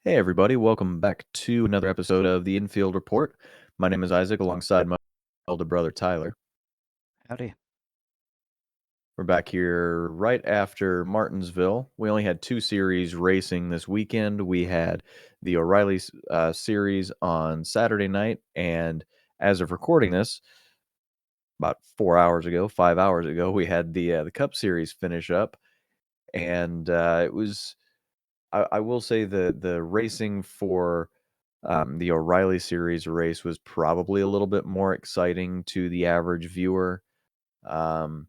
Hey, everybody. Welcome back to another episode of the Infield Report. My name is Isaac alongside my older brother Tyler. Howdy. We're back here right after Martinsville. We only had two series racing this weekend. We had the O'Reilly series on Saturday night, and as of recording this, about 4 hours ago, 5 hours ago, we had the Cup Series finish up, and it was. I will say the racing for the O'Reilly Series race was probably a little bit more exciting to the average viewer. Um,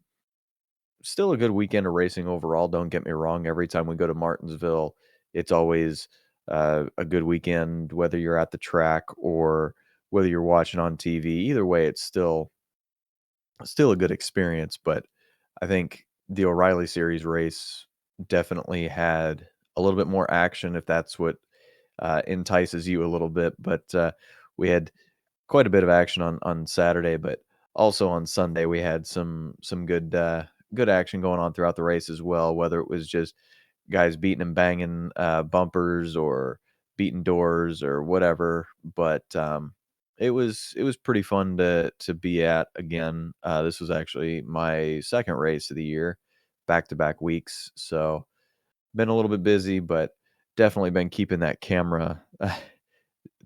Still a good weekend of racing overall. Don't get me wrong. Every time we go to Martinsville, it's always a good weekend, whether you're at the track or whether you're watching on TV. Either way, it's still a good experience. But I think the O'Reilly Series race definitely had a little bit more action, if that's what entices you a little bit. But we had quite a bit of action on Saturday, but also on Sunday we had some good action going on throughout the race as well. Whether it was just guys beating and banging bumpers or beating doors or whatever, but it was pretty fun to be at again. This was actually my second race of the year, back to back weeks, so been a little bit busy, but definitely been keeping that camera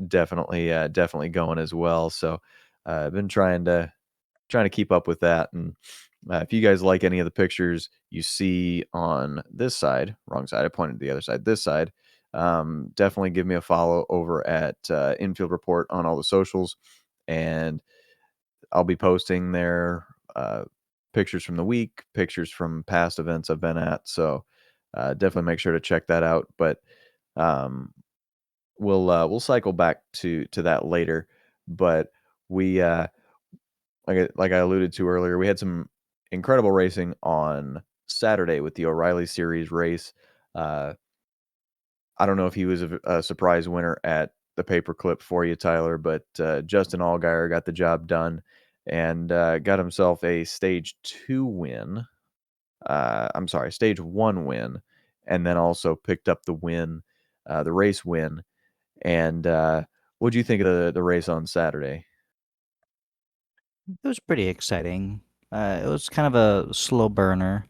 definitely going as well. So, I've been trying to keep up with that, and, if you guys like any of the pictures you see on this side wrong side, I pointed to the other side, this side, definitely give me a follow over at, Infield Report on all the socials, and I'll be posting there, pictures from the week, pictures from past events I've been at, so, definitely make sure to check that out, but, um we'll cycle back to that later, but we, like I alluded to earlier, we had some incredible racing on Saturday with the O'Reilly Series race. Uh, I don't know if he was a surprise winner at the paperclip for you, Tyler, but, Justin Allgaier got the job done and, got himself a stage 2 win. I'm sorry, stage 1 win, and then also picked up the race win. And, what'd you think of the race on Saturday? It was pretty exciting. It was kind of a slow burner.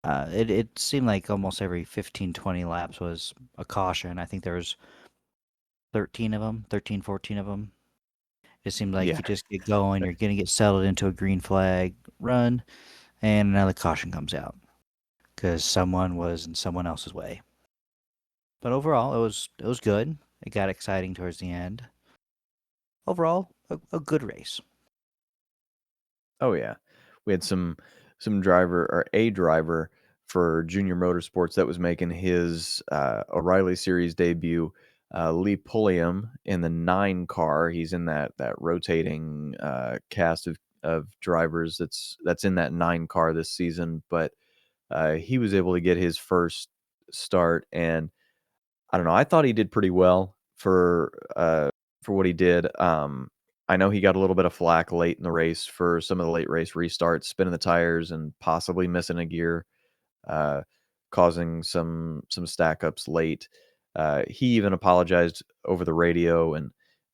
It seemed like almost every 15, 20 laps was a caution. I think there was 13 of them, 13, 14 of them. It seemed like Yeah. you just get going, you're going to get settled into a green flag run, and another caution comes out because someone was in someone else's way. But overall, it was good. It got exciting towards the end. Overall, a good race. Oh, yeah. We had some driver or a driver for Junior Motorsports that was making his, O'Reilly Series debut, Lee Pulliam in the 9 car. He's in that rotating, cast of drivers that's in that 9 car this season, but, he was able to get his first start, and I don't know, I thought he did pretty well for what he did. I know he got a little bit of flack late in the race for some of the late race restarts, spinning the tires and possibly missing a gear, uh, causing some stack ups late. He even apologized over the radio, and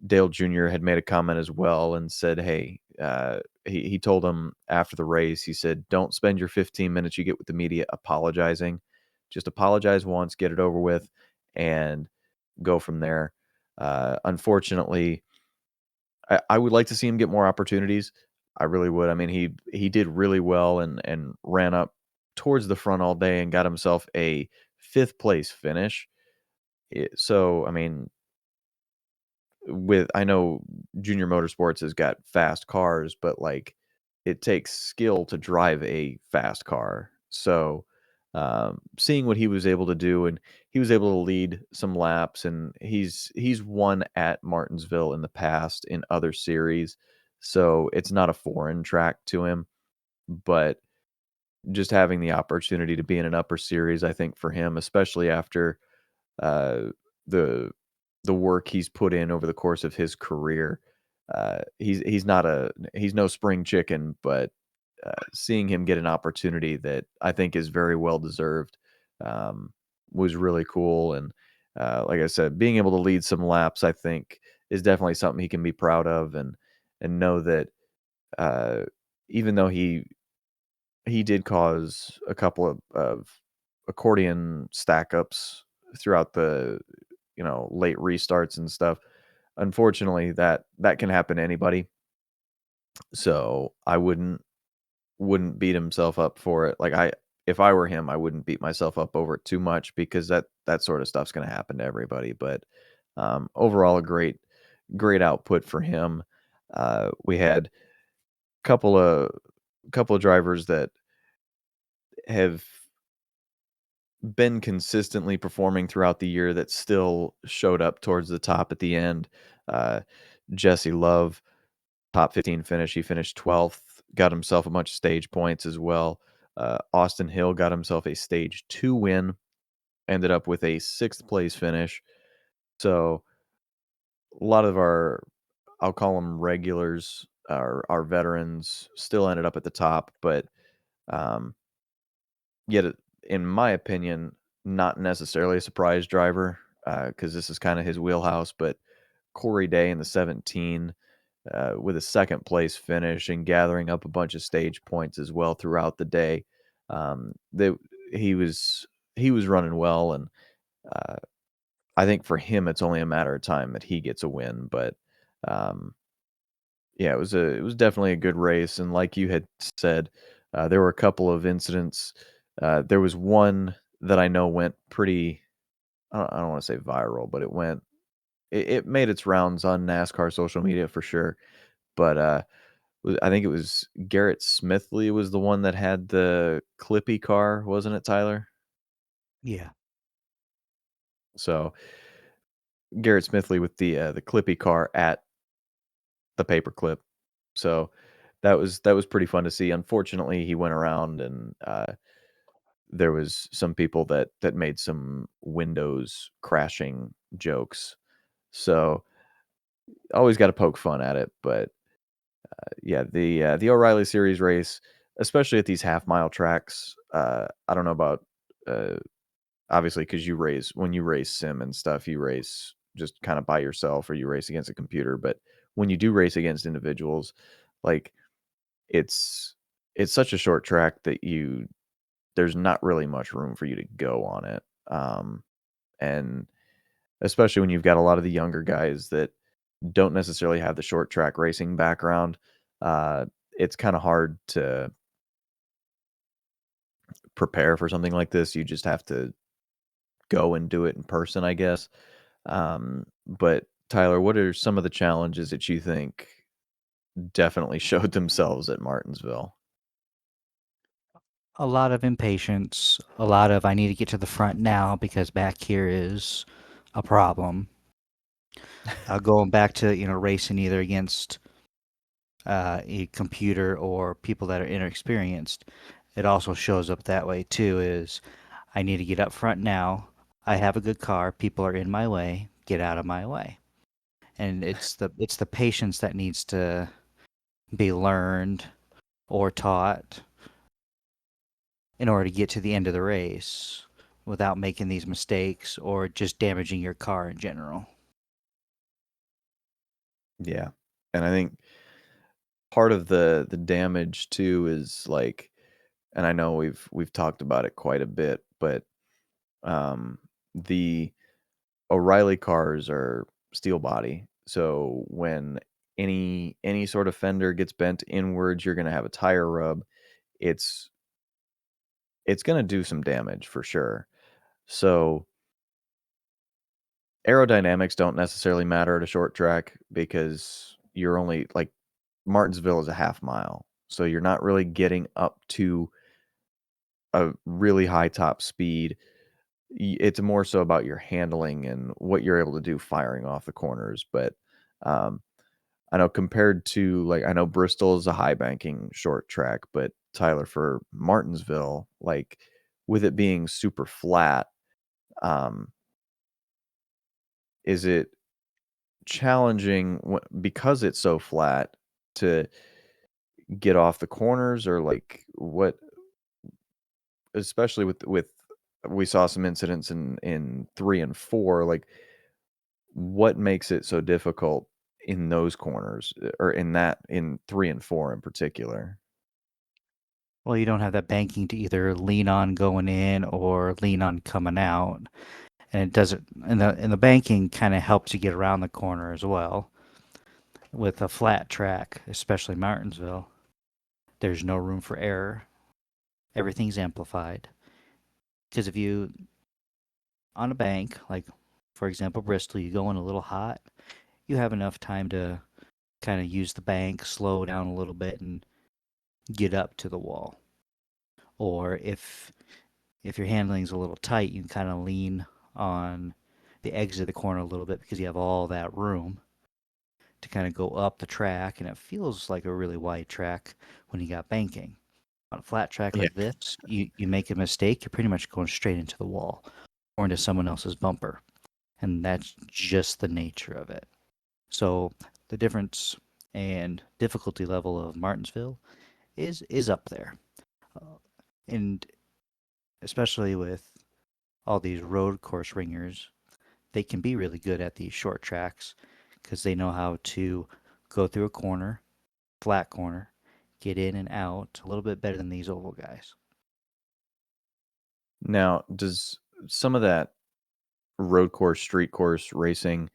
Dale Jr. had made a comment as well and said, "Hey," he told him after the race, he said, "Don't spend your 15 minutes you get with the media apologizing. Just apologize once, get it over with, and go from there." Unfortunately, I would like to see him get more opportunities. I really would. I mean, he did really well and ran up towards the front all day and got himself a 5th place finish. So, I mean, I know Junior Motorsports has got fast cars, but, like, it takes skill to drive a fast car. So, seeing what he was able to do, and he was able to lead some laps, and he's won at Martinsville in the past in other series, so it's not a foreign track to him, but just having the opportunity to be in an upper series, I think for him, especially after, uh, the the work he's put in over the course of his career. He's no spring chicken, but seeing him get an opportunity that I think is very well deserved, um, was really cool. And like I said, being able to lead some laps, I think, is definitely something he can be proud of, and know that uh, even though he did cause a couple of accordion stack ups throughout the late restarts and stuff. Unfortunately, that can happen to anybody. So I wouldn't beat himself up for it. Like if I were him, I wouldn't beat myself up over it too much because that sort of stuff's going to happen to everybody. But overall, a great output for him. We had couple of couple of drivers that have been consistently performing throughout the year that still showed up towards the top at the end. Uh, Jesse Love, top 15 finish. He finished 12th, got himself a bunch of stage points as well. Austin Hill got himself a stage 2 win, ended up with a 6th place finish. So a lot of I'll call them regulars, our veterans, still ended up at the top, but um, yet, in my opinion, not necessarily a surprise driver because this is kind of his wheelhouse. But Corey Day in the 17 with a second place finish and gathering up a bunch of stage points as well throughout the day. They, he was he was running well, and uh, I think for him it's only a matter of time that he gets a win. But um, yeah, it was definitely a good race, and like you had said, there were a couple of incidents. There was one that I know went pretty. I don't want to say viral, but it made its rounds on NASCAR social media for sure. But I think it was Garrett Smithley was the one that had the Clippy car, wasn't it, Tyler? Yeah. So Garrett Smithley with the Clippy car at the paperclip. So that was pretty fun to see. Unfortunately, he went around and there was some people that made some Windows crashing jokes. So always got to poke fun at it, but yeah, the O'Reilly Series race, especially at these half mile tracks. I don't know about uh, obviously because you race when you race sim and stuff, you race just kind of by yourself or you race against a computer. But when you do race against individuals, like it's it's such a short track that there's not really much room for you to go on it. And especially when you've got a lot of the younger guys that don't necessarily have the short track racing background, uh, it's kind of hard to prepare for something like this. You just have to go and do it in person, I guess. But Tyler, what are some of the challenges that you think definitely showed themselves at Martinsville? A lot of impatience, a lot of I need to get to the front now because back here is a problem. Going back to, racing either against a computer or people that are inexperienced, it also shows up that way too is I need to get up front now. I have a good car. People are in my way. Get out of my way. And it's the patience that needs to be learned or taught in order to get to the end of the race without making these mistakes or just damaging your car in general. Yeah. And I think part of the damage too is like, and I know we've talked about it quite a bit, but the O'Reilly cars are steel body. So when any sort of fender gets bent inwards, you're gonna have a tire rub. It's it's gonna do some damage for sure. So aerodynamics don't necessarily matter at a short track because you're only like Martinsville is a half mile. So you're not really getting up to a really high top speed. It's more so about your handling and what you're able to do firing off the corners. But um, I know compared to like I know Bristol is a high banking short track, but Tyler for Martinsville, like with it being super flat, um, is it challenging because it's so flat to get off the corners or like what especially with we saw some incidents in 3 and 4, like, what makes it so difficult in those corners, or in 3 and 4 in particular? Well, you don't have that banking to either lean on going in or lean on coming out. And it doesn't, and the banking kind of helps you get around the corner as well. With a flat track, especially Martinsville, there's no room for error. Everything's amplified. Because if you, on a bank, like for example, Bristol, you go in a little hot, you have enough time to kind of use the bank, slow down a little bit, and get up to the wall. Or if your handling's a little tight, you can kind of lean on the exit of the corner a little bit because you have all that room to kind of go up the track, and it feels like a really wide track when you got banking. On a flat track Yeah. like this, you make a mistake, you're pretty much going straight into the wall or into someone else's bumper. And that's just the nature of it. So the difference and difficulty level of Martinsville is up there. And especially with all these road course ringers, they can be really good at these short tracks because they know how to go through a corner, flat corner, get in and out a little bit better than these oval guys. Now, does some of that road course, street course racing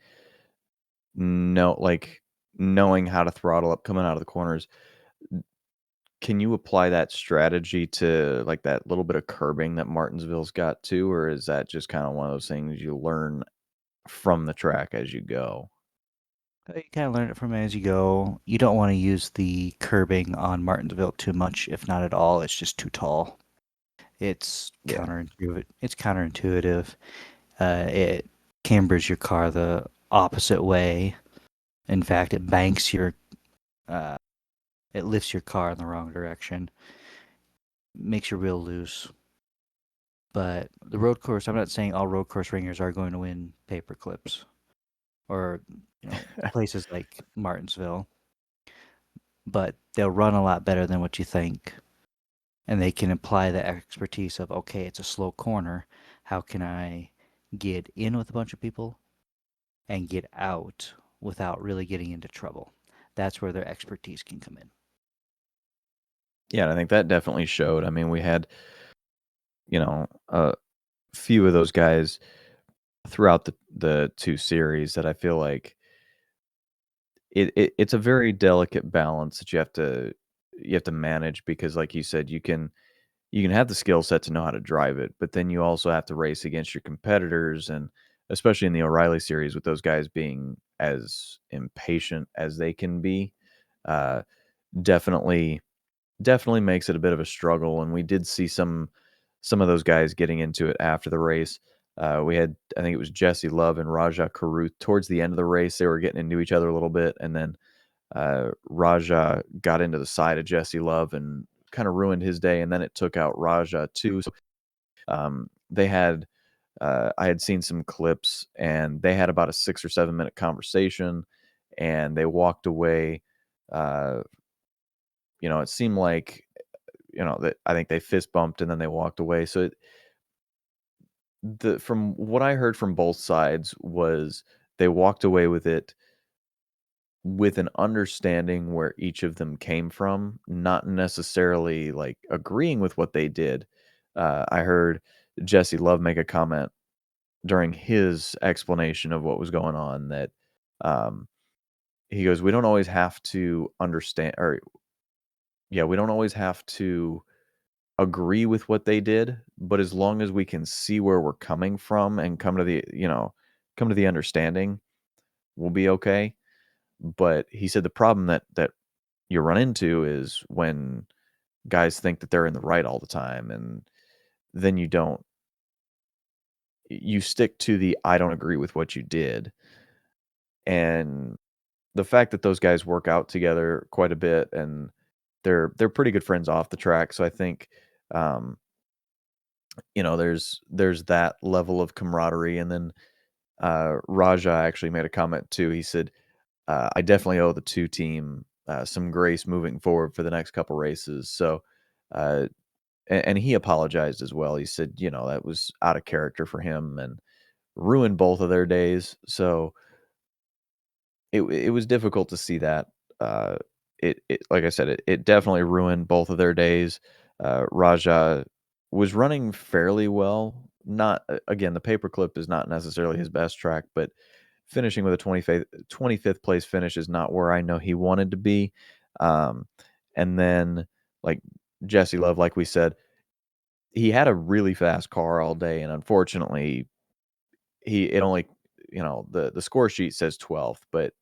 knowing how to throttle up coming out of the corners, can you apply that strategy to, like, that little bit of curbing that Martinsville's got too, or is that just kinda one of those things you learn from the track as you go? You kind of learn it from as you go. You don't want to use the curbing on Martinsville too much, if not at all. It's just too tall. It's Yeah. counterintuitive. It's counterintuitive. It cambers your car the opposite way. In fact, it banks your, uh, it lifts your car in the wrong direction. Makes you real loose. But the road course, I'm not saying all road course ringers are going to win paper clips or, places like Martinsville, but they'll run a lot better than what you think. And they can apply the expertise of, okay, it's a slow corner. How can I get in with a bunch of people and get out without really getting into trouble? That's where their expertise can come in. Yeah, and I think that definitely showed. I mean, we had, a few of those guys throughout the 2 series that I feel like it's a very delicate balance that you have to manage because, like you said, you can have the skill set to know how to drive it, but then you also have to race against your competitors, and especially in the O'Reilly series with those guys being as impatient as they can be, uh, definitely definitely makes it a bit of a struggle, and we did see some of those guys getting into it after the race. We had, I think it was Jesse Love and Raja Caruth towards the end of the race. They were getting into each other a little bit, and then Raja got into the side of Jesse Love and kind of ruined his day. And then it took out Raja too. So they had, I had seen some clips, and they had about a 6 or 7 minute conversation, and they walked away. Uh, it seemed like that I think they fist bumped and then they walked away. So the from what I heard from both sides was they walked away with it with an understanding where each of them came from, not necessarily like agreeing with what they did. I heard Jesse Love make a comment during his explanation of what was going on that um, he goes, "We don't always have to understand, or yeah, we don't always have to agree with what they did, but as long as we can see where we're coming from and come to the understanding, we'll be okay." But he said the problem that you run into is when guys think that they're in the right all the time, and then you stick to the "I don't agree with what you did." And the fact that those guys work out together quite a bit, and they're pretty good friends off the track, so I think, um, there's that level of camaraderie, and then, Raja actually made a comment too. He said, "I definitely owe the 2 team, some grace moving forward for the next couple races." So, uh and he apologized as well. He said, that was out of character for him and ruined both of their days. So it was difficult to see that. Uh, it like I said, it definitely ruined both of their days. Raja was running fairly well. Not again, the paperclip is not necessarily his best track, but finishing with a 25th place finish is not where I know he wanted to be. Um, and then like Jesse Love, like we said, he had a really fast car all day, and unfortunately, he it only the score sheet says 12th, but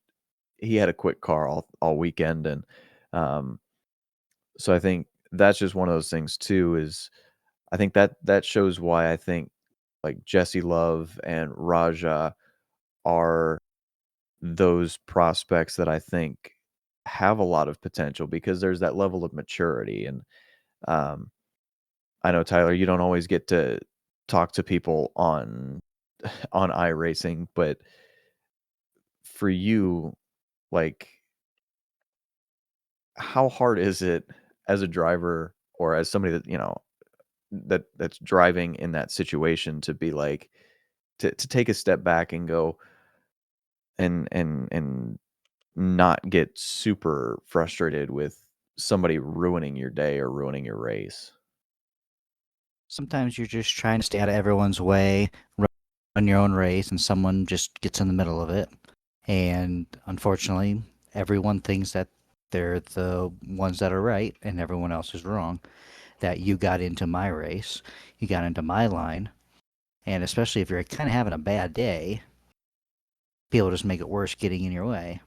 he had a quick car all weekend, and um, so I think that's just one of those things too. Is I think that shows why I think like Jesse Love and Raja are those prospects that I think have a lot of potential because there's that level of maturity. And um, I know Tyler, you don't always get to talk to people on on iRacing, but for you, like, how hard is it as a driver or as somebody that, that's driving in that situation to be like to take a step back and go and not get super frustrated with somebody ruining your day or ruining your race? Sometimes you're just trying to stay out of everyone's way, run your own race, and someone just gets in the middle of it. And unfortunately, everyone thinks that they're the ones that are right and everyone else is wrong. That you got into my race, you got into my line, and especially if you're kind of having a bad day, people just make it worse getting in your way.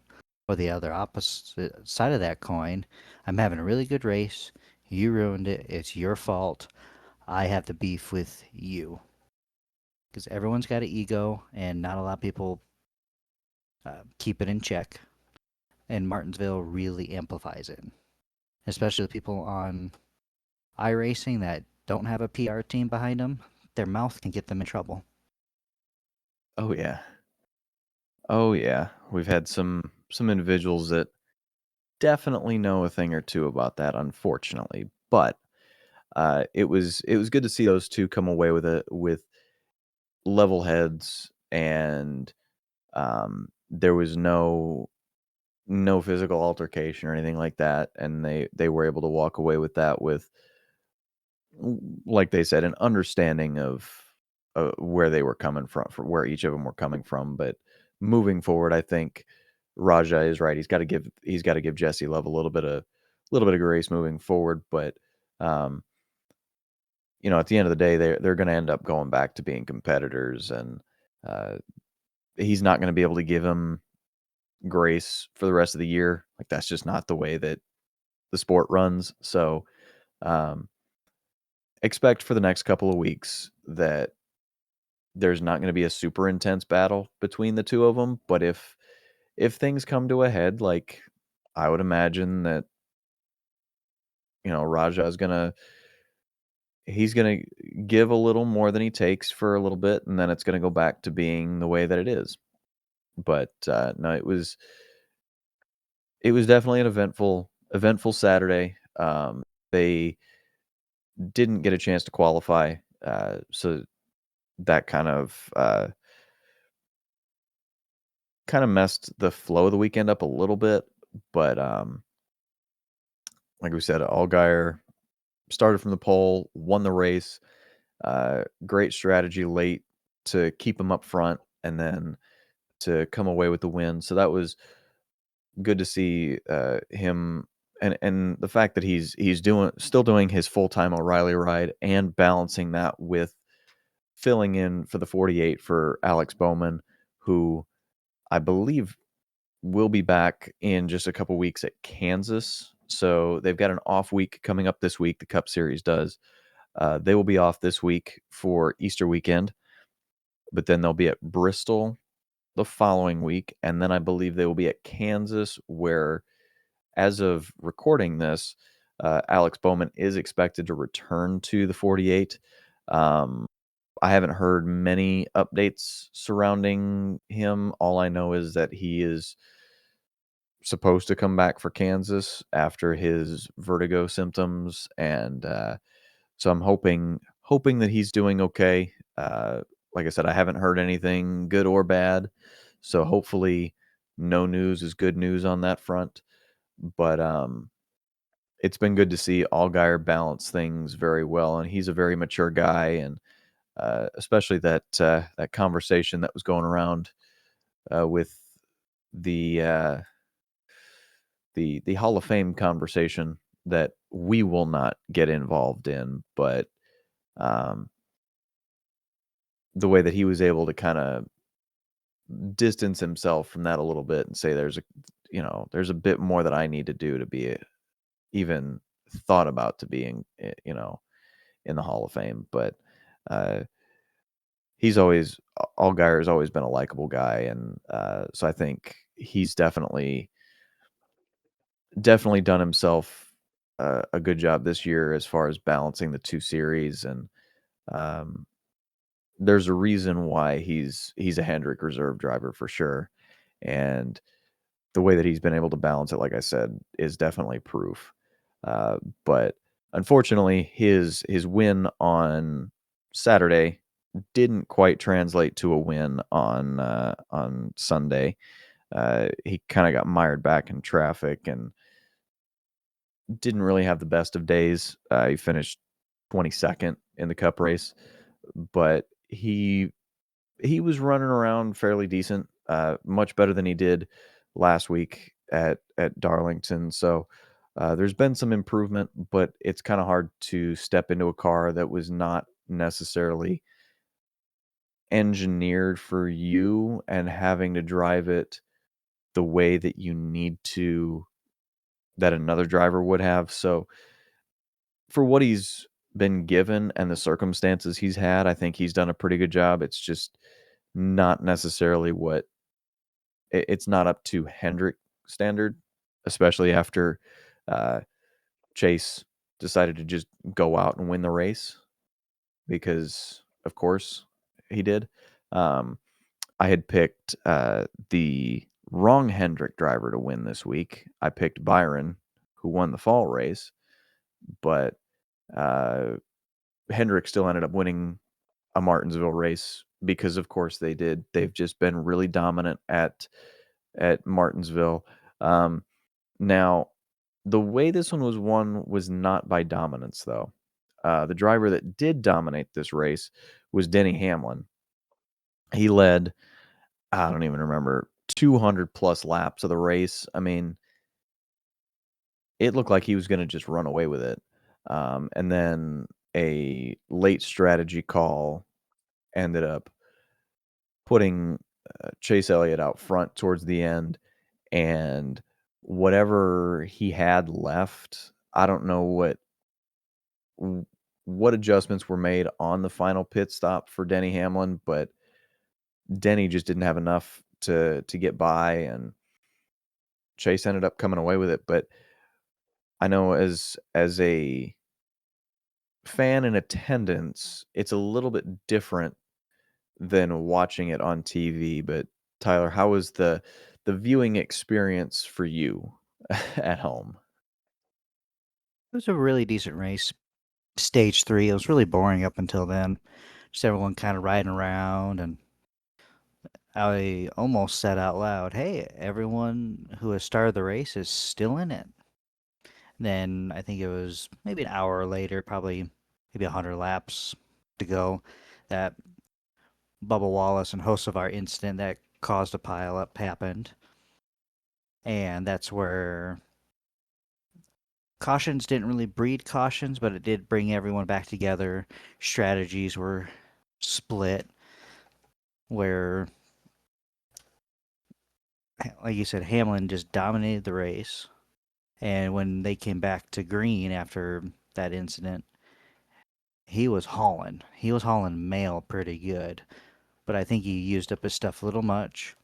Or the other opposite side of that coin, I'm having a really good race. You ruined it. It's your fault. I have to beef with you. Because everyone's got an ego, and not a lot of people keep it in check. And Martinsville really amplifies it, especially the people on iRacing that don't have a PR team behind them. Their mouth can get them in trouble. Oh yeah. Oh yeah. We've had some individuals that definitely know a thing or two about that, unfortunately. But it was good to see those two come away with level heads, and there was no physical altercation or anything like that, and they were able to walk away with that with, like they said, an understanding of where they were coming from where each of them were coming from. But moving forward, I think Raja is right. He's got to give Jesse Love a little bit of grace moving forward. But um, at the end of the day, they're going to end up going back to being competitors, and uh, he's not going to be able to give him grace for the rest of the year. Like, that's just not the way that the sport runs. So um, expect for the next couple of weeks that there's not going to be a super intense battle between the two of them. But if things come to a head, like, I would imagine that Raja is gonna he's gonna give a little more than he takes for a little bit, and then it's gonna go back to being the way that it is. But no, it was definitely an eventful Saturday. They didn't get a chance to qualify, so that kind of messed the flow of the weekend up a little bit. But like we said, Allgaier started from the pole, won the race. Great strategy late to keep him up front, and then to come away with the win. So that was good to see him, and the fact that he's still doing his full time O'Reilly ride and balancing that with filling in for the 48 for Alex Bowman, who I believe will be back in just a couple weeks at Kansas. So they've got an off week coming up this week. The Cup Series does. They will be off this week for Easter weekend, but then they'll be at Bristol the following week, and then I believe they will be at Kansas, where, as of recording this, Alex Bowman is expected to return to the 48. Um, I haven't heard many updates surrounding him. All I know is that he is supposed to come back for Kansas after his vertigo symptoms, and So I'm hoping that he's doing okay. Like I said, I haven't heard anything good or bad, so hopefully no news is good news on that front. But it's been good to see Allgaier balance things very well, and he's a very mature guy, and especially that conversation that was going around with the the Hall of Fame conversation that we will not get involved in, but um, the way that he was able to kind of distance himself from that a little bit and say there's a bit more that I need to do to be even thought about to being in the Hall of Fame. But uh, he's always Allgaier has always been a likable guy, and so I think he's definitely done himself a good job this year as far as balancing the two series, and um, there's a reason why he's a Hendrick reserve driver for sure, and the way that he's been able to balance it, like I said, is definitely proof. Uh, but unfortunately, his win on Saturday didn't quite translate to a win on Sunday. He kind of got mired back in traffic and didn't really have the best of days. He finished 22nd in the Cup race, but he was running around fairly decent, much better than he did last week at Darlington. So there's been some improvement, but it's kind of hard to step into a car that was not necessarily engineered for you and having to drive it the way that you need to that another driver would have. So for what he's been given and the circumstances he's had, I think he's done a pretty good job. It's just not necessarily what it's not up to Hendrick standard, especially after uh, Chase decided to just go out and win the race because, of course, he did. Um, I had picked the wrong Hendrick driver to win this week. I picked Byron, who won the fall race, but uh, Hendrick still ended up winning a Martinsville race because, of course, they did. They've just been really dominant at Martinsville. Um, Now, the way this one was won was not by dominance, though. The driver that did dominate this race was Denny Hamlin. He led, I don't even remember, 200 plus laps of the race. I mean, it looked like he was going to just run away with it. And then a late strategy call ended up putting Chase Elliott out front towards the end, and whatever he had left, I don't know what adjustments were made on the final pit stop for Denny Hamlin, but Denny just didn't have enough to get by, and Chase ended up coming away with it. But I know as a fan in attendance, it's a little bit different than watching it on TV. But Tyler, how was the viewing experience for you at home? It was a really decent race. Stage 3, it was really boring up until then. Just everyone kind of riding around, and I almost said out loud, "Hey, everyone who has started the race is still in it." Then I think it was maybe an hour later, probably maybe 100 laps to go, that Bubba Wallace and host of our incident that caused a pileup happened. And that's where cautions didn't really breed cautions, but it did bring everyone back together. Strategies were split, where, like you said, Hamlin just dominated the race. And when they came back to green after that incident, he was hauling. He was hauling mail pretty good. But I think he used up his stuff a little much.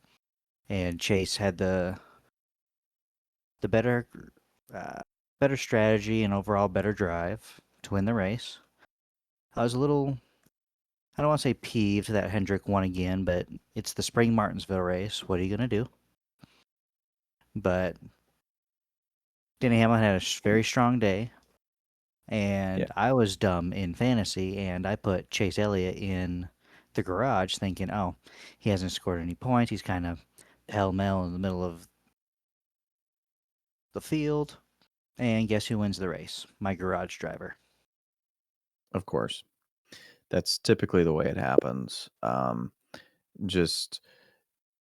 And Chase had the uh, better strategy and overall better drive to win the race. I was a little, I don't want to say peeved that Hendrick won again, but it's the spring Martinsville race. What are you going to do? But Denny Hamlin had a very strong day. Yeah, And I was dumb in fantasy, and I put Chase Elliott in the garage thinking, oh, he hasn't scored any points. He's kind of pell-mell in the middle of the field. And guess who wins the race? My garage driver. of course. That's typically the way it happens. Just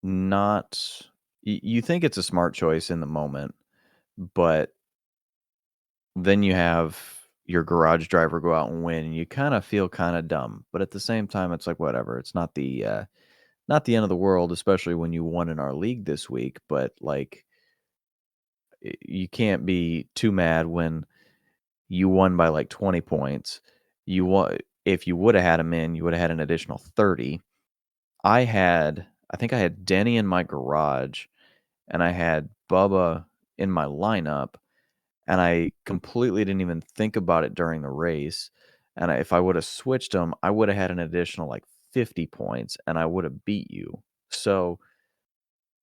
not. You think it's a smart choice in the moment, but then you have your garage driver go out and win, and you kind of feel kind of dumb. But at the same time, it's like whatever. It's not the end of the world, especially when you won in our league this week. But like, you can't be too mad when you won by like 20 points. You won if you would have had him in, you would have had an additional 30. I think I had Denny in my garage and I had Bubba in my lineup, and I completely didn't even think about it during the race. And if I would have switched them, I would have had an additional like 50 points and I would have beat you. So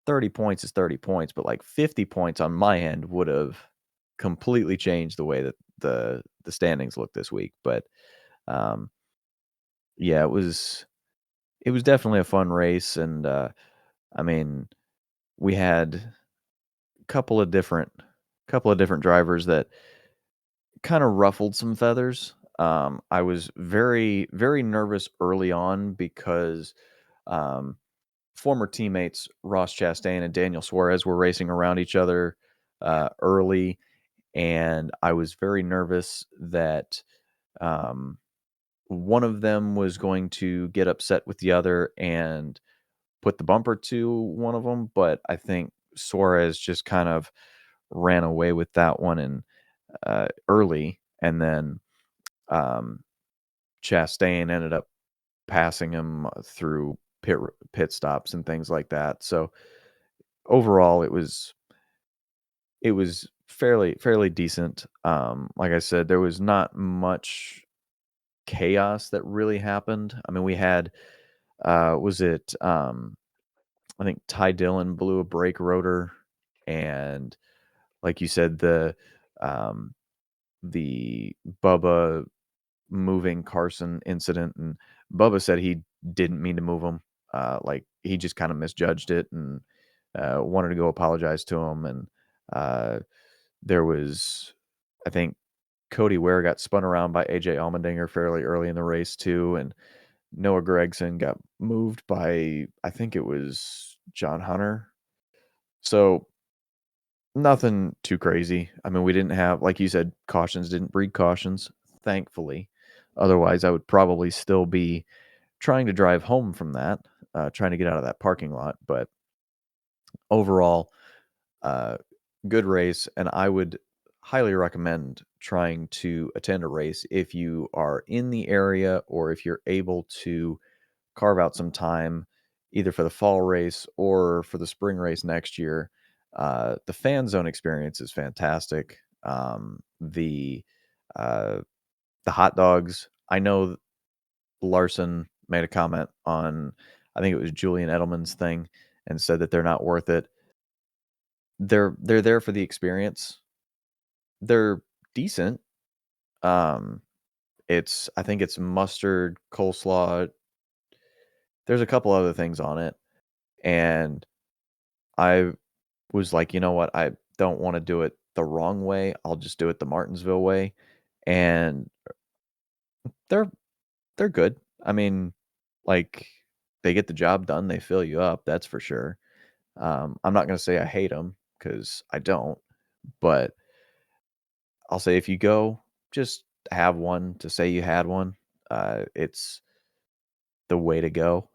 30 points is 30 points, but like 50 points on my end would have completely changed the way that the standings look this week. But um, yeah, it was definitely a fun race, and I mean, we had couple of different drivers that kind of ruffled some feathers. I was very very nervous early on because um, former teammates Ross Chastain and Daniel Suarez were racing around each other early, and I was very nervous that um, one of them was going to get upset with the other and put the bumper to one of them. But I think Suarez just kind of ran away with that one and early, and then um, Chastain ended up passing him through pit stops and things like that. So overall, it was fairly decent. Like I said, there was not much chaos that really happened. I mean, we had was it I think Ty Dillon blew a brake rotor, and like you said, um the Bubba moving Carson incident, and Bubba said he didn't mean to move him. Like he just kind of misjudged it and wanted to go apologize to him. And uh, there was, I think, Cody Ware got spun around by AJ Allmendinger fairly early in the race too, and Noah Gregson got moved by I think it was John Hunter. So nothing too crazy. I mean, we didn't have, like you said, cautions didn't breed cautions, thankfully. Otherwise, I would probably still be trying to drive home from that, trying to get out of that parking lot. But overall, uh, good race, and I would highly recommend trying to attend a race if you are in the area or if you're able to carve out some time either for the fall race or for the spring race next year. The fan zone experience is fantastic. Uh, the hot dogs. I know Larson made a comment on, I think it was Julian Edelman's thing, and said that they're not worth it. They're there for the experience. They're decent. Um, it's I think it's mustard, coleslaw. There's a couple other things on it, and I was like, you know what? I don't want to do it the wrong way. I'll just do it the Martinsville way, and they're they're good. I mean, like they get the job done. They fill you up. That's for sure. I'm not gonna say I hate them because I don't, but I'll say if you go, just have one to say you had one. It's the way to go.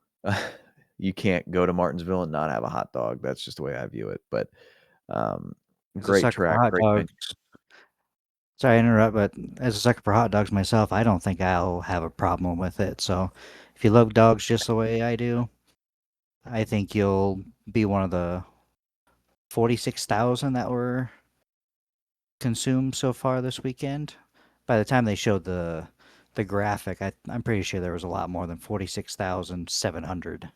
You can't go to Martinsville and not have a hot dog. That's just the way I view it. But um, As a great sucker for track, hot great dogs, venue. sorry to interrupt, but as a sucker for hot dogs myself, I don't think I'll have a problem with it. So if you love dogs just the way I do, I think you'll be one of the 46,000 that were consumed so far this weekend. By the time they showed the graphic, I'm pretty sure there was a lot more than 46,700.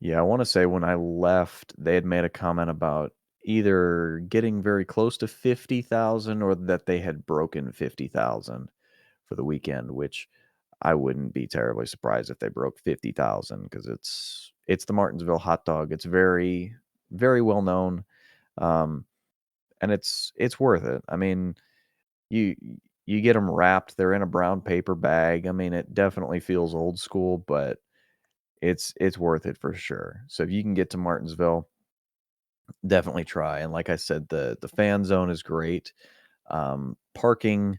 Yeah, I want to say when I left, they had made a comment about either getting very close to 50,000 or that they had broken 50,000 for the weekend, which I wouldn't be terribly surprised if they broke 50,000 because it's the Martinsville hot dog. It's very, very well known, um, and it's worth it. I mean, you you get them wrapped. They're in a brown paper bag. I mean, it definitely feels old school, but it's worth it for sure. So if you can get to Martinsville, definitely try. And like I said, the fan zone is great. Parking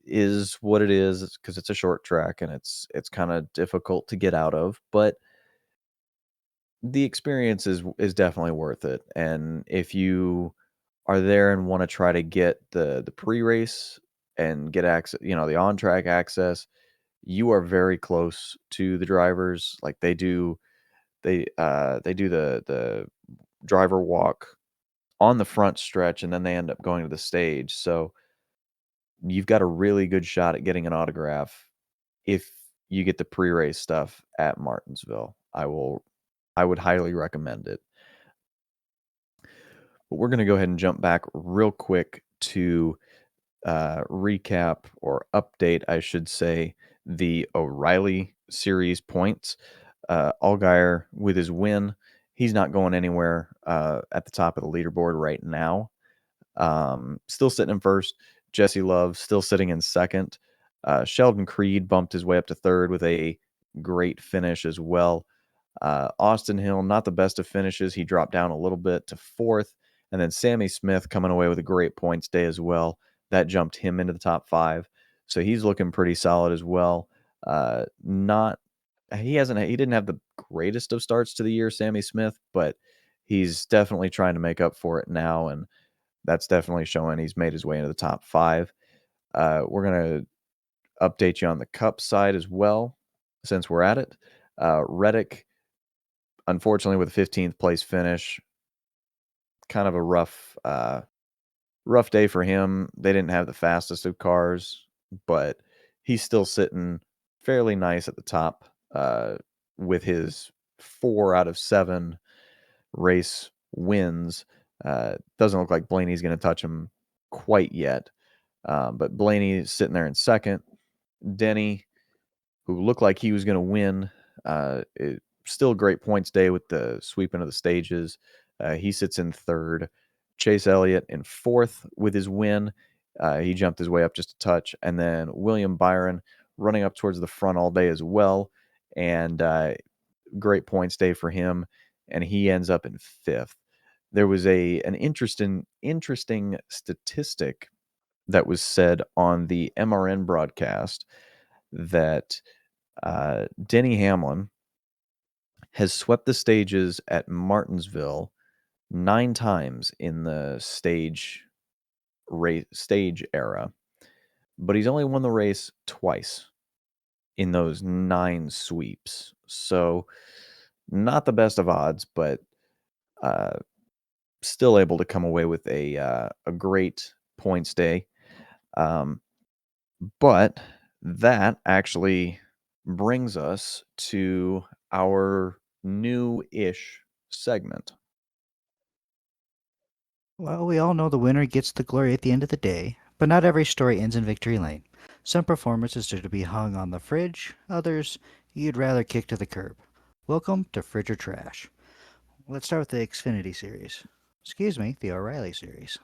is what it is because it's a short track and it's kind of difficult to get out of, but the experience is definitely worth it. And if you are there and want to try to get the pre-race and get access, the on-track access, you are very close to the drivers. Like they do the driver walk on the front stretch and then they end up going to the stage. So you've got a really good shot at getting an autograph if you get the pre-race stuff at Martinsville. I would highly recommend it. But we're going to go ahead and jump back real quick to recap or update, I should say, the O'Reilly series points. Allgaier with his win, he's not going anywhere at the top of the leaderboard right now. Still sitting in first. Jesse Love still sitting in second. Sheldon Creed bumped his way up to third with a great finish as well. Austin Hill, not the best of finishes. He dropped down a little bit to fourth. And then Sammy Smith coming away with a great points day as well. That jumped him into the top five. So he's looking pretty solid as well. Not he didn't have the greatest of starts to the year, Sammy Smith, but he's definitely trying to make up for it now, and that's definitely showing he's made his way into the top five. We're gonna update you on the Cup side as well, since we're at it. Reddick, unfortunately, with a 15th place finish, kind of a rough day for him. They didn't have the fastest of cars, but he's still sitting fairly nice at the top with his 4 out of 7 race wins. Doesn't look like Blaney's going to touch him quite yet, but Blaney is sitting there in second. Denny, who looked like he was going to win, still a great points day with the sweeping of the stages. He sits in third. Chase Elliott in fourth with his win. He jumped his way up just a touch. And then William Byron running up towards the front all day as well. And great points day for him. And he ends up in fifth. There was an interesting statistic that was said on the MRN broadcast that Denny Hamlin has swept the stages at Martinsville 9 times in the stage era, but he's only won the race twice in those 9 sweeps. So not the best of odds, but uh, still able to come away with a great points day. But that actually brings us to our new-ish segment. Well, we all know the winner gets the glory at the end of the day, but not every story ends in victory lane. Some performances are to be hung on the fridge, others you'd rather kick to the curb. Welcome to Fridge or Trash. Let's start with the Xfinity series. Excuse me, the O'Reilly series.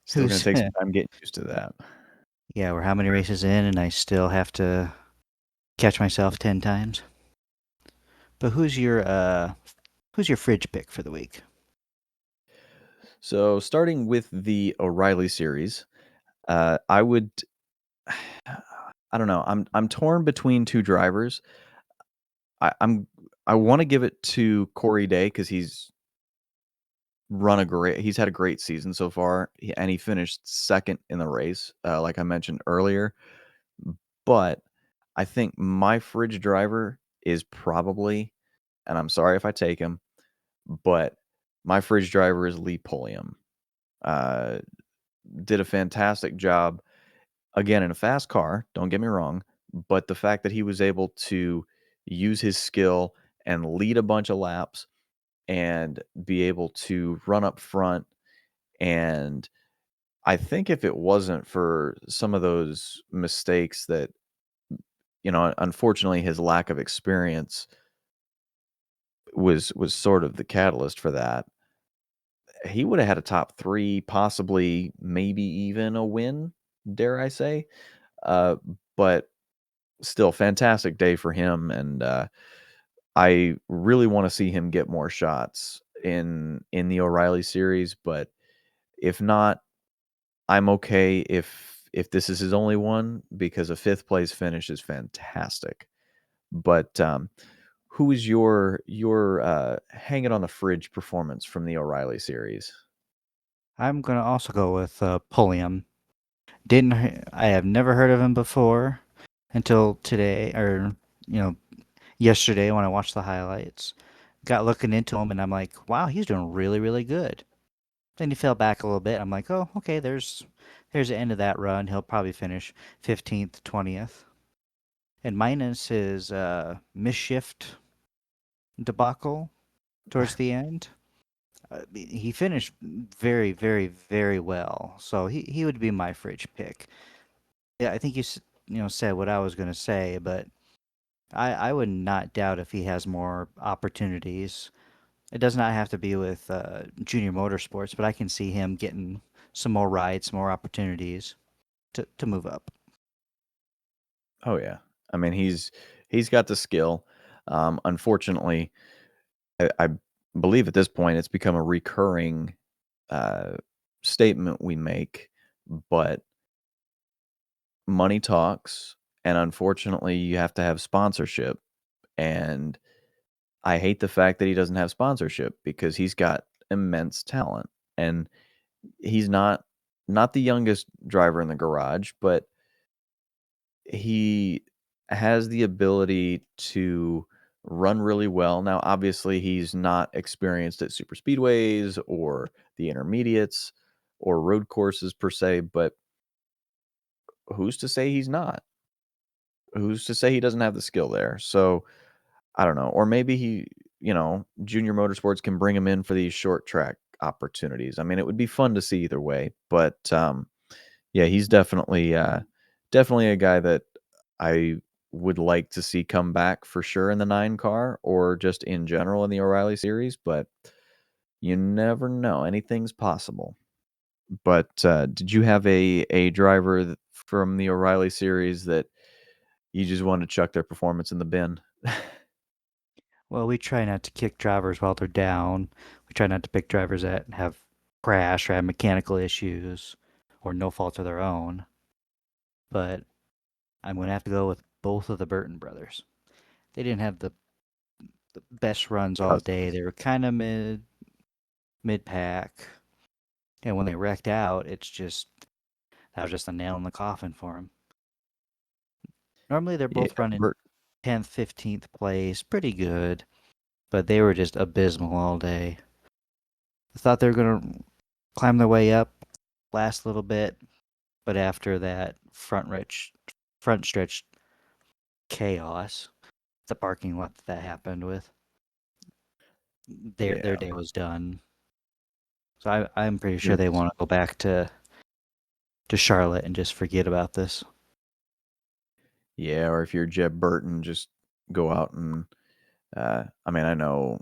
Still gonna Who's take some time getting used to that. yeah, we're how many races in and I still have to catch myself 10 times. But who's your fridge pick for the week? So starting with the O'Reilly series, I would I don't know. I'm torn between 2 drivers. I I'm I wanna give it to Corey Day because he's had a great season so far, and he finished second in the race, like I mentioned earlier. But I think my fridge driver is probably, and I'm sorry if I take him, but my fridge driver is Lee Pulliam. Uh, did a fantastic job, again, in a fast car, don't get me wrong, but the fact that he was able to use his skill and lead a bunch of laps, and be able to run up front. And I think if it wasn't for some of those mistakes that, unfortunately his lack of experience was sort of the catalyst for that, he would have had a top 3, possibly maybe even a win, dare I say. Uh, but still fantastic day for him, and I really wanna see him get more shots in the O'Reilly series, but if not, I'm okay if this is his only one because a 5th place finish is fantastic. But, who is your hang it on the fridge performance from the O'Reilly series? I'm gonna also go with Pulliam. I have never heard of him before until today, or you know, yesterday when I watched the highlights. Got looking into him, and I'm like, wow, he's doing really, really good. Then he fell back a little bit. I'm like, oh, okay, there's the end of that run. He'll probably finish 15th, 20th. And minus his misshift debacle towards the end, he finished very, very, very well. So he would be my fridge pick. Yeah, I think said what I was gonna say, but I would not doubt if he has more opportunities. It does not have to be with junior motorsports, but I can see him getting some more rides, some more opportunities to move up. Oh, yeah. I mean, he's got the skill. Unfortunately, I believe at this point it's become a recurring, uh, statement we make, but money talks, and unfortunately, you have to have sponsorship, and I hate the fact that he doesn't have sponsorship because he's got immense talent, and he's not the youngest driver in the garage, but he has the ability to run really well. Now, obviously, he's not experienced at super speedways or the intermediates or road courses per se, but who's to say he's not? Who's to say he doesn't have the skill there? So I don't know. Or maybe Junior Motorsports can bring him in for these short track opportunities. I mean, it would be fun to see either way, but yeah, he's definitely a guy that I would like to see come back for sure in the 9 car or just in general in the O'Reilly series, but you never know. Anything's possible. But, did you have a driver from the O'Reilly series that you just wanted to chuck their performance in the bin? Well, we try not to kick drivers while they're down. We try not to pick drivers that have crashed or have mechanical issues or no fault of their own. But I'm going to have to go with both of the Burton brothers. They didn't have the best runs all day. Cousins. They were kind of mid pack, and when they wrecked out, that was just a nail in the coffin for them. Normally, they're Yeah, both running Bert 10th, 15th place, pretty good, but they were just abysmal all day. I thought they were going to climb their way up, last a little bit, but after that front stretch chaos, the parking lot that happened with, their yeah. day was done. So I'm pretty sure they It's want to go back to Charlotte and just forget about this. yeah, or if you're Jeb Burton, just go out and, I mean, I know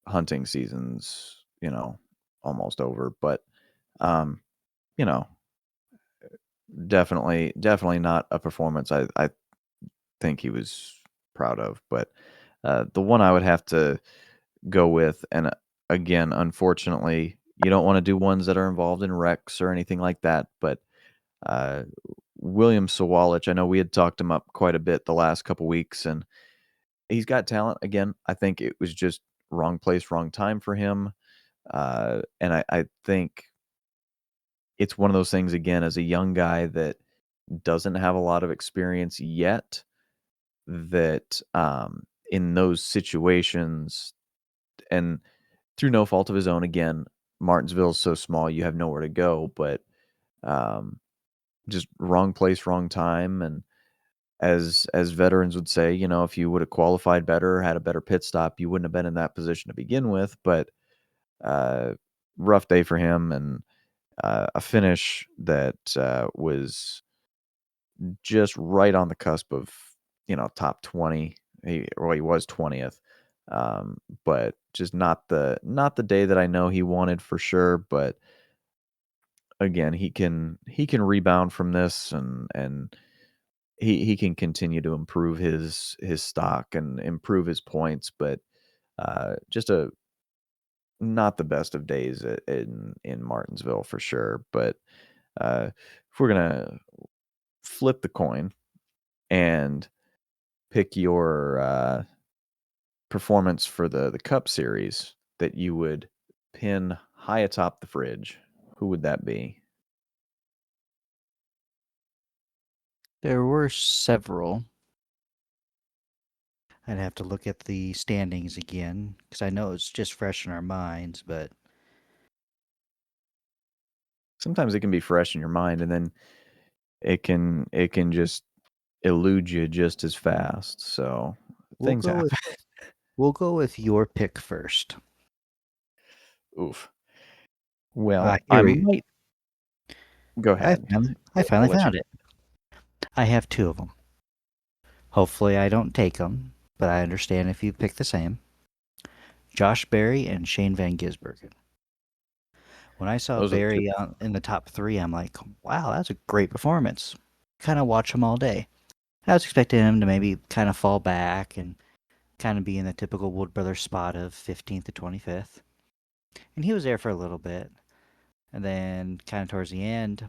hunting season's, almost over, but, um, you know, definitely not a performance I think he was proud of, but, the one I would have to go with, and, again, unfortunately, you don't wanna do ones that are involved in wrecks or anything like that, but, uh, William Sawalich, I know we had talked him up quite a bit the last couple weeks, and he's got talent. Again, I think it was just wrong place, wrong time for him, and I think it's one of those things, again, as a young guy that doesn't have a lot of experience yet, that, in those situations and through no fault of his own, again, Martinsville's so small, you have nowhere to go, but, um, just wrong place, wrong time, and as veterans would say, if you would have qualified better, had a better pit stop, you wouldn't have been in that position to begin with. But uh, rough day for him, and a finish that was just right on the cusp of top 20. He was 20th, but just not the day that I know he wanted for sure. But again, he can rebound from this, and he can continue to improve his stock and improve his points. But just a not the best of days in Martinsville for sure. But if we're gonna flip the coin and pick your performance for the Cup Series that you would pin high atop the fridge, who would that be? There were several. I'd have to look at the standings again because I know it's just fresh in our minds, but Sometimes it can be fresh in your mind, and then it can just elude you just as fast. So we'll things go with happen. we'll go with your pick first. Oof. Well, I Here we might go I ahead. finally I I'll finally let you. found it. I have two of them. Hopefully I don't take them, but I understand if you pick the same. Josh Berry and Shane Van Gisbergen. When I saw Those are the two. Berry in the top three, I'm like, wow, that's a great performance. Kind of watch him all day. I was expecting him to maybe kind of fall back and kind of be in the typical Wood Brothers spot of 15th to 25th. And he was there for a little bit. And then kind of towards the end,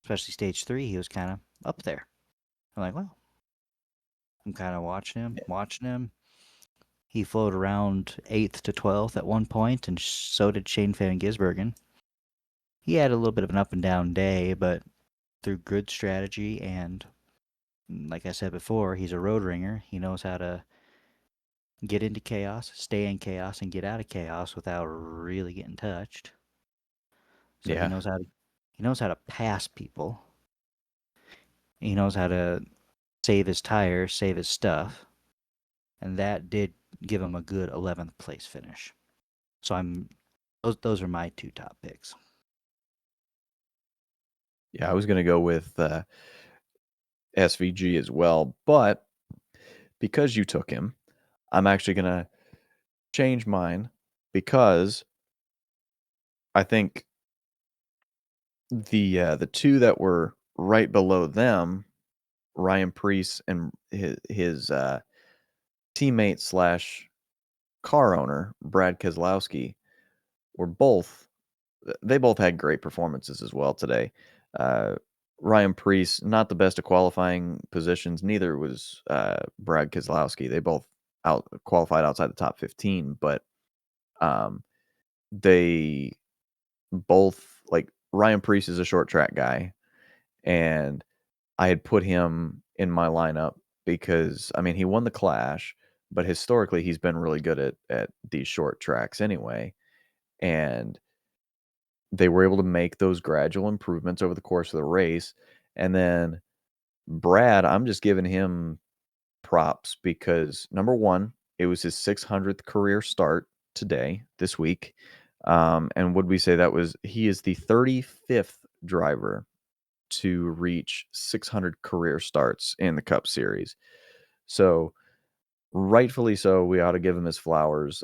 especially stage three, he was kind of up there. I'm like, well, I'm kind of watching him. He flowed around 8th to 12th at one point, and so did Shane Van Gisbergen. He had a little bit of an up and down day, but through good strategy and, like I said before, he's a road ringer. He knows how to get into chaos, stay in chaos, and get out of chaos without really getting touched. So Yeah. he knows how to pass people. He knows how to save his tires, save his stuff, and that did give him a good 11th place finish. So I'm those are my two top picks. Yeah, I was gonna go with SVG as well, but because you took him, I'm actually gonna change mine because I think the two that were right below them, Ryan Preece and his teammate slash car owner, Brad Keselowski, were both they both had great performances as well today. Uh, Ryan Preece, not the best of qualifying positions. Neither was Brad Keselowski. They both out qualified outside the top 15, but um, they both like Ryan Preece is a short track guy, and I had put him in my lineup because I mean he won the Clash, but historically he's been really good at these short tracks anyway, and they were able to make those gradual improvements over the course of the race. And then Brad, I'm just giving him props because number one, it was his 600th career start today, this week. And would we say that was he is the 35th driver to reach 600 career starts in the Cup Series. So rightfully so, we ought to give him his flowers,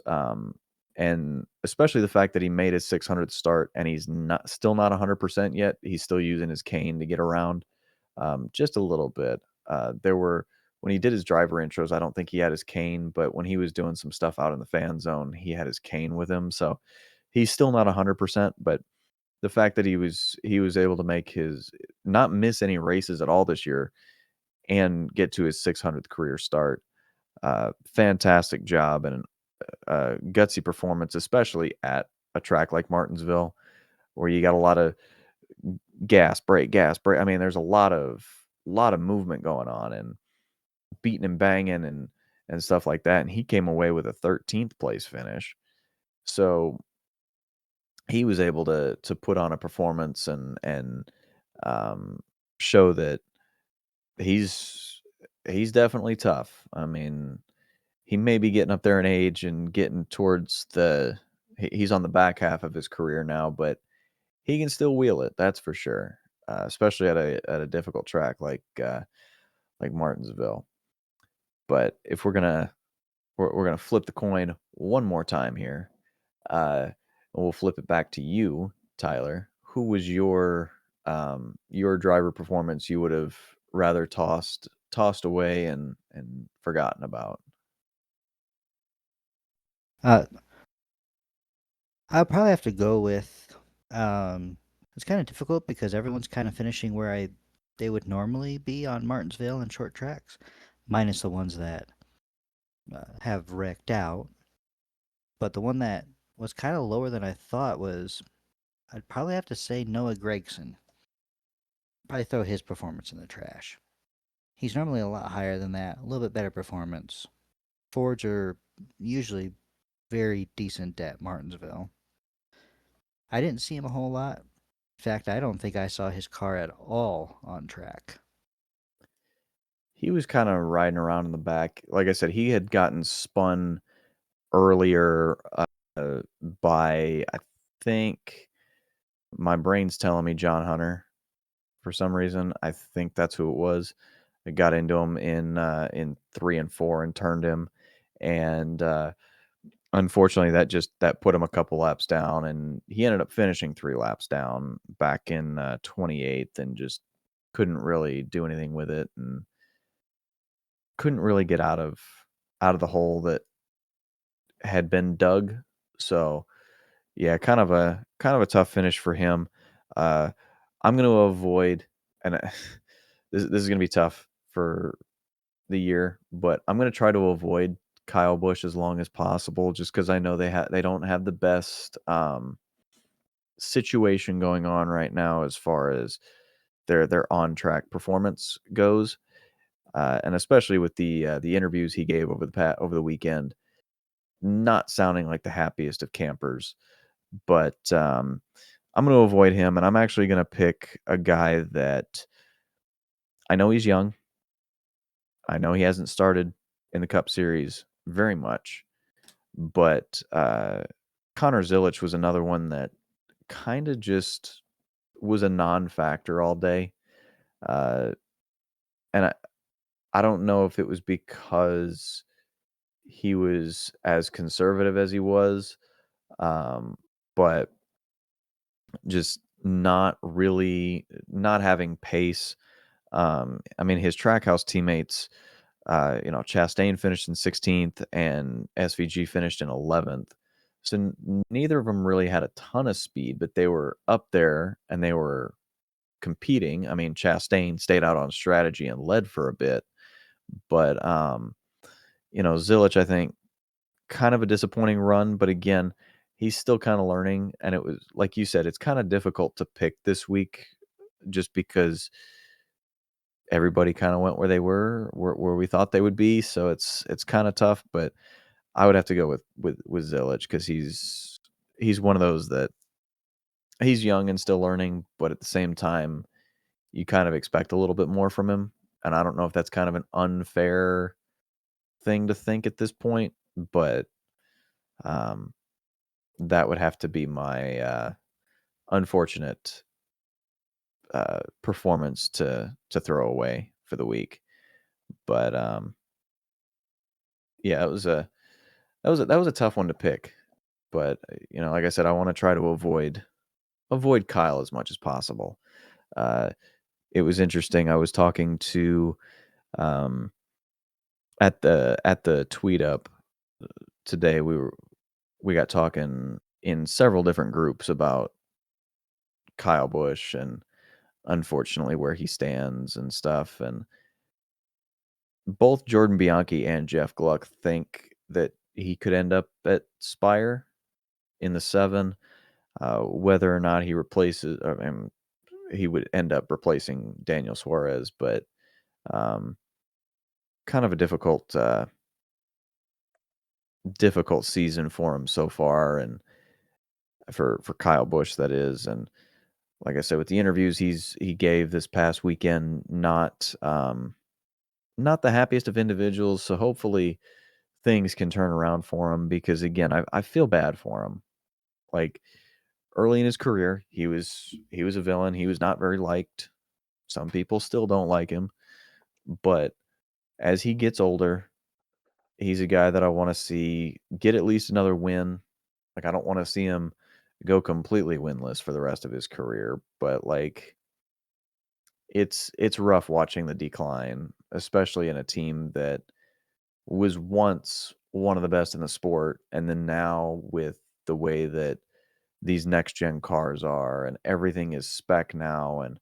and especially the fact that he made his 600th start and he's not 100% yet. He's still using his cane to get around, just a little bit. There were when he did his driver intros, I don't think he had his cane, but when he was doing some stuff out in the fan zone, he had his cane with him. So he's still not 100%, but the fact that he was able to make his not miss any races at all this year and get to his 600th career start, fantastic job and gutsy performance, especially at a track like Martinsville, where you got a lot of gas, brake, gas, brake. I mean, there's a lot of movement going on and beating and banging and stuff like that. And he came away with a 13th place finish, so he was able to put on a performance and um, show that he's he's definitely tough. I mean, he may be getting up there in age and getting towards he's on the back half of his career now, but he can still wheel it, that's for sure, especially at a difficult track like Martinsville. But if we're gonna flip the coin one more time here, and we'll flip it back to you, Tyler. Who was your driver performance you would have rather tossed away and forgotten about? Uh, I'll probably have to go with. Um, it's kind of difficult because everyone's kind of finishing where they would normally be on Martinsville and short tracks, minus the ones that have wrecked out. But the one that was kind of lower than I thought was I'd probably have to say Noah Gregson. Probably throw his performance in the trash. He's normally a lot higher than that, a little bit better performance. Fords are usually very decent at Martinsville. I didn't see him a whole lot. In fact, I don't think I saw his car at all on track. He was kinda riding around in the back. Like I said, he had gotten spun earlier, by, I think my brain's telling me John Hunter for some reason. I think that's who it was. It got into him in 3 and 4 and turned him, and, unfortunately, that put him a couple laps down, and he ended up finishing 3 laps down back in, 28th and just couldn't really do anything with it and couldn't really get out of the hole that had been dug. So, yeah, kind of a tough finish for him. Uh, I'm gonna avoid and this is gonna be tough for the year, but I'm gonna try to avoid Kyle Busch as long as possible just because I know they don't have the best, situation going on right now as far as their on-track performance goes, and especially with the interviews he gave over the weekend, not sounding like the happiest of campers. But, I'm gonna avoid him, and I'm actually gonna pick a guy that I know he's young. I know he hasn't started in the Cup Series very much, but, Connor Zilisch was another one that kinda just was a non-factor all day, uh, and I don't know if it was because he was as conservative as he was, um, but just not having pace. I mean, his Trackhouse teammates, Chastain finished in 16th and SVG finished in 11th. So neither of them really had a ton of speed, but they were up there and they were competing. I mean, Chastain stayed out on strategy and led for a bit, but Zilich, I think, kind of a disappointing run, but again, he's still kind of learning. And it was like you said, it's kind of difficult to pick this week just because everybody kind of went where they where we thought they would be. So it's kind of tough, but I would have to go with Zilich because he's one of those that he's young and still learning, but at the same time, you kind of expect a little bit more from him. And I don't know if that's kind of an unfair thing to think at this point, but um, that would have to be my unfortunate performance to throw away for the week. But yeah, that was a tough one to pick. But like I said, I want to try to avoid Kyle as much as possible. Uh, it was interesting. I was talking to um, at the tweet up today. We got talking in several different groups about Kyle Busch and unfortunately where he stands and stuff. And both Jordan Bianchi and Jeff Gluck think that he could end up at Spire in the 7. Whether or not he replaces, I mean, he would end up replacing Daniel Suarez, but um, kind of a difficult season for him so far, and for Kyle Busch that is. And like I said, with the interviews he gave this past weekend, not the happiest of individuals, so hopefully things can turn around for him because again, I feel bad for him. Like early in his career, he was a villain. He was not very liked. Some people still don't like him, but as he gets older, he's a guy that I want to see get at least another win. Like I don't want to see him go completely winless for the rest of his career, but like it's rough watching the decline, especially in a team that was once one of the best in the sport, and then now with the way that these next gen cars are and everything is spec now, and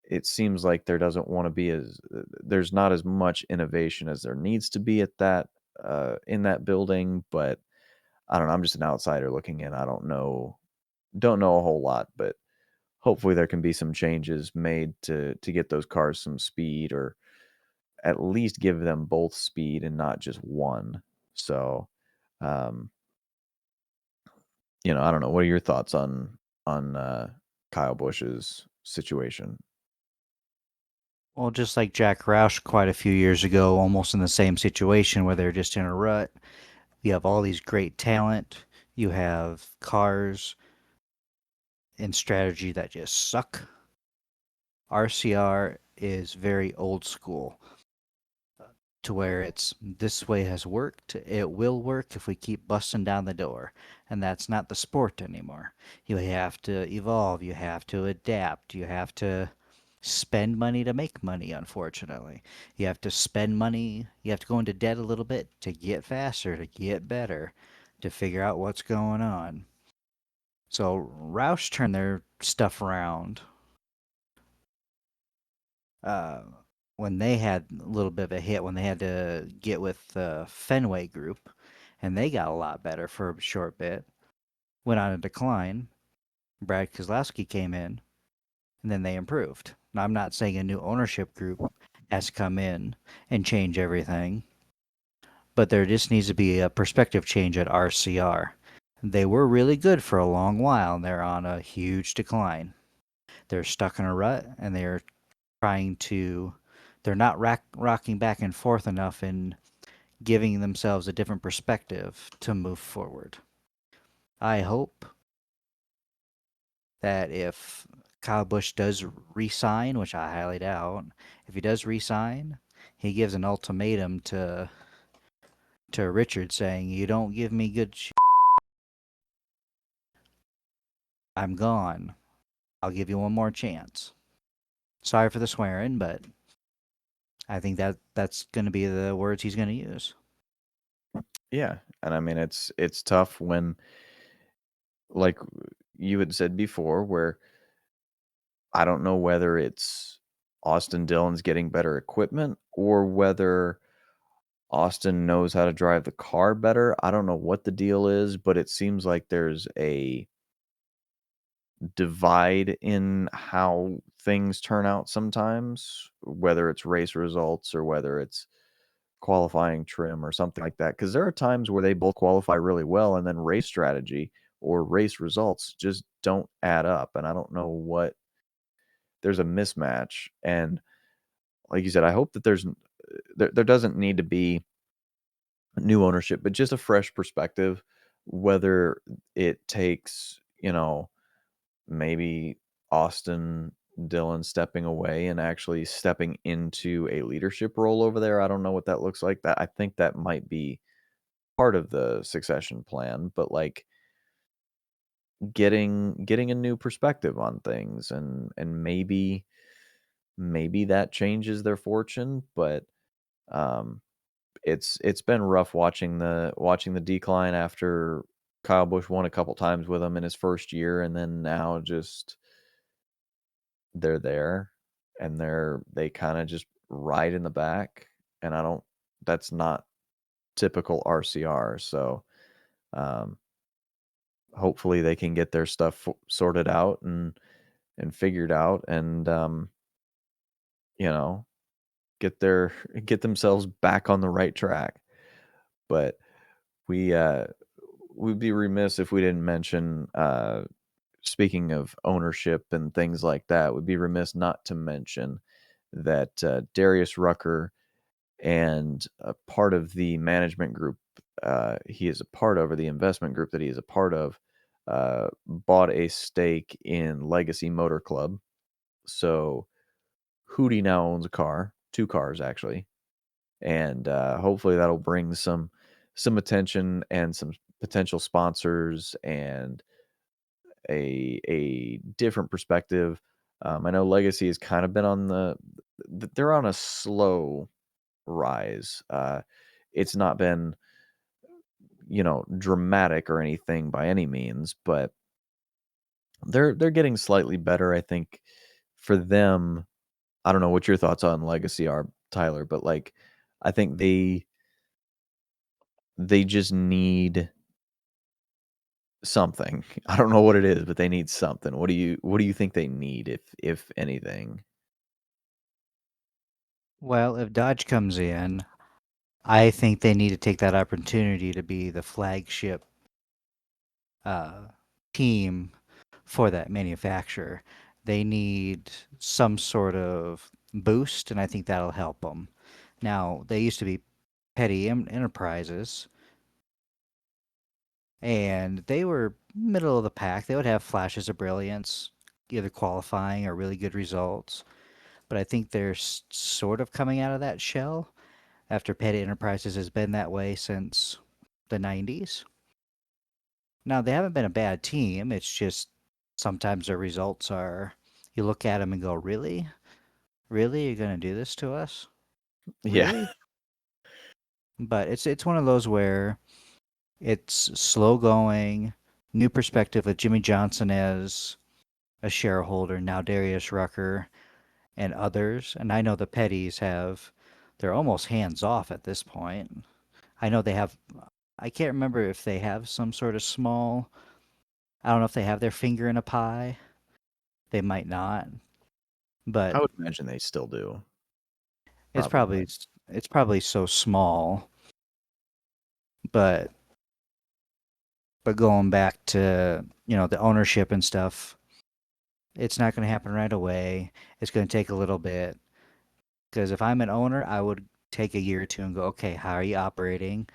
it seems like there doesn't want to be as there's not as much innovation as there needs to be at that in that building, but I don't know, I'm just an outsider looking in. I don't know a whole lot, but hopefully there can be some changes made to get those cars some speed or at least give them both speed and not just one. So, um, I don't know. What are your thoughts on Kyle Busch's situation? Well, just like Jack Roush quite a few years ago, almost in the same situation where they're just in a rut. You have all these great talent. You have cars and strategy that just suck. RCR is very old school to where it's this way has worked. It will work if we keep busting down the door. And that's not the sport anymore. You have to evolve. You have to adapt. You have to spend money to make money, unfortunately. You have to spend money. You have to go into debt a little bit to get faster, to get better, to figure out what's going on. So Roush turned their stuff around uh, when they had a little bit of a hit when they had to get with the Fenway group, and they got a lot better for a short bit. Went on a decline. Brad Keselowski came in, and then they improved. Now, I'm not saying a new ownership group has to come in and change everything, but there just needs to be a perspective change at RCR. They were really good for a long while, and they're on a huge decline. They're stuck in a rut, and they're trying to they're not rocking back and forth enough in giving themselves a different perspective to move forward. I hope that if Kyle Busch does resign, which I highly doubt, if he does resign, he gives an ultimatum to Richard saying, "You don't give me good I'm gone. I'll give you one more chance." Sorry for the swearing, but I think that's going to be the words he's going to use. Yeah, and I mean it's tough when like you had said before where I don't know whether it's Austin Dillon's getting better equipment or whether Austin knows how to drive the car better. I don't know what the deal is, but it seems like there's a divide in how things turn out sometimes, whether it's race results or whether it's qualifying trim or something like that. Because there are times where they both qualify really well and then race strategy or race results just don't add up. And I don't know what there's a mismatch. And like you said, I hope that there doesn't need to be new ownership, but just a fresh perspective, whether it takes, maybe Austin Dillon stepping away and actually stepping into a leadership role over there. I don't know what that looks like. That I think that might be part of the succession plan, but like getting a new perspective on things and maybe that changes their fortune, but um it's been rough watching the decline after Kyle Busch won a couple times with him in his first year, and then now just they're there and they kind of just ride in the back, and I don't that's not typical RCR. So um, hopefully they can get their stuff sorted out and figured out, and you know get their get themselves back on the right track. But we we'd be remiss if we didn't mention speaking of ownership and things like that, would be remiss not to mention that Darius Rucker and a part of the management group he is a part of, or the investment group that he is a part of, bought a stake in Legacy Motor Club. So Hootie now owns a car, 2 cars actually, and, hopefully that'll bring some attention and some potential sponsors and a different perspective. I know Legacy has kind of been on they're on a slow rise. It's not been, dramatic or anything by any means, but they're getting slightly better, I think. For them, I don't know what your thoughts on Legacy are, Tyler, but, like, I think they just need something. I don't know what it is, but they need something. What do you think they need, if anything? Well, if Dodge comes in, I think they need to take that opportunity to be the flagship uh, team for that manufacturer. They need some sort of boost, and I think that'll help them. Now, they used to be petty enterprises, and they were middle of the pack. They would have flashes of brilliance, either qualifying or really good results. But I think they're sort of coming out of that shell after petty enterprises has been that way since the 90s. Now, they haven't been a bad team. It's just sometimes their results are, you look at them and go, really? Really? You're going to do this to us? Yeah. Really? But it's one of those where it's slow going, new perspective with Jimmy Johnson as a shareholder, now Darius Rucker and others. And I know the Petties they're almost hands off at this point. I know they have, I can't remember if they have some sort of small, I don't know if they have their finger in a pie. They might not, I but would imagine they still do, it's probably. probably it's probably so small. But going back to, the ownership and stuff, it's not going to happen right away. It's going to take a little bit. Because if I'm an owner, I would take a year or two and go, okay, how are you operating?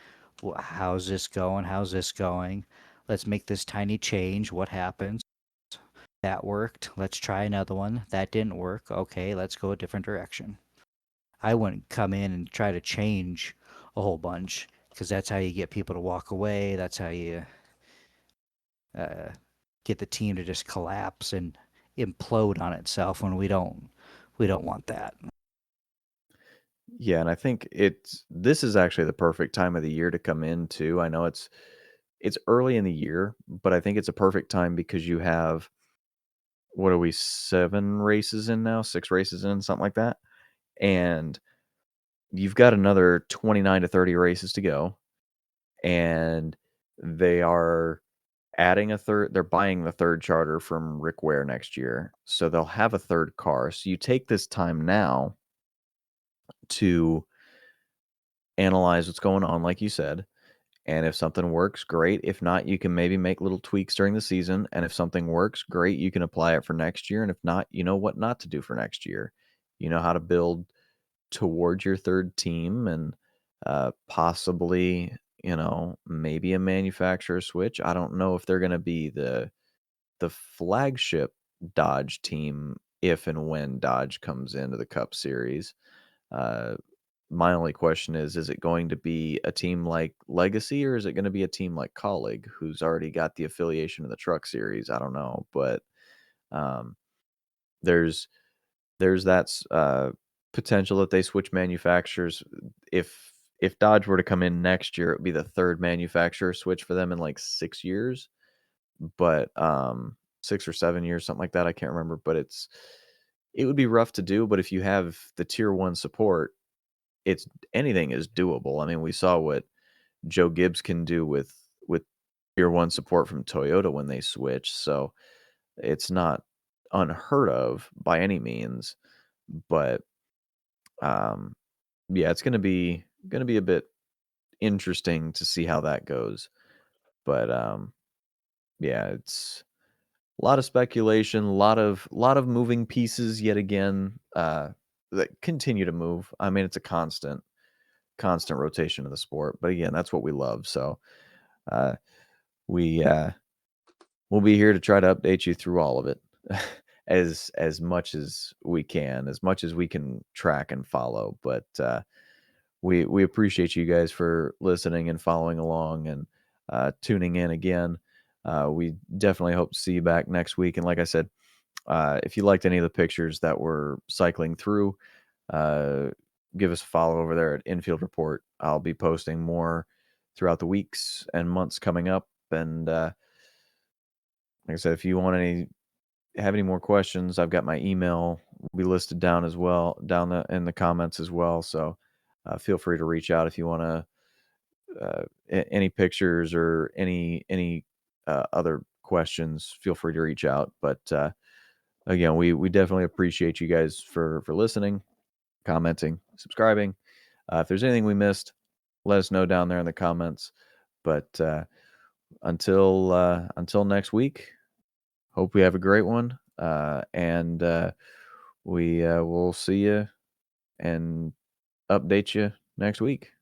How's this going? How's this going? Let's make this tiny change. What happens? That worked. Let's try another one. That didn't work. Okay, let's go a different direction. I wouldn't come in and try to change a whole bunch because that's how you get people to walk away. That's how you uh, get the team to just collapse and implode on itself when we don't want that. Yeah, and I think this is actually the perfect time of the year to come in too. I know it's early in the year, but I think it's a perfect time because you have, what are we, 7 races in now? 6 races in, something like that. And you've got another 29 to 30 races to go, and they are they're buying the 3rd charter from Rick Ware next year. So they'll have a 3rd car. So you take this time now to analyze what's going on, like you said. And if something works, great. If not, you can maybe make little tweaks during the season. And if something works, great, you can apply it for next year. And if not, you know what not to do for next year. You know how to build towards your 3rd team, and possibly, maybe a manufacturer switch. I don't know if they're going to be the flagship Dodge team if and when Dodge comes into the Cup Series. Uh, my only question is it going to be a team like Legacy, or is it gonna be a team like Colleague, who's already got the affiliation of the Truck Series? I don't know, but, um, there's there's that potential that they switch manufacturers. If Dodge were to come in next year, it would be the 3rd manufacturer switch for them in, like, 6 years, but, 6 or 7 years, something like that, I can't remember, but it would be rough to do. But if you have the tier 1 support, it's anything is doable. I mean, we saw what Joe Gibbs can do with tier 1 support from Toyota when they switched, so it's not unheard of by any means. But, um, yeah, it's gonna be a bit interesting to see how that goes. But, yeah, it's a lot of speculation, a lot of moving pieces yet again, that continue to move. I mean, it's a constant. constant rotation of the sport. But again, that's what we love. So we we'll be here to try to update you through all of it as much as we can, as much as we can track and follow. But we appreciate you guys for listening and following along and tuning in again. We definitely hope to see you back next week. And like I said, if you liked any of the pictures that we're cycling through, give us a follow over there at Infield Report. I'll be posting more throughout the weeks and months coming up. And like I said, if you have any more questions, I've got my email will be listed down as well, in the comments as well. So feel free to reach out if you want to any pictures or any other questions. Feel free to reach out. But again, we definitely appreciate you guys for listening, commenting, subscribing. If there's anything we missed, let us know down there in the comments. But until next week, hope we have a great one. And we will see you and update you next week.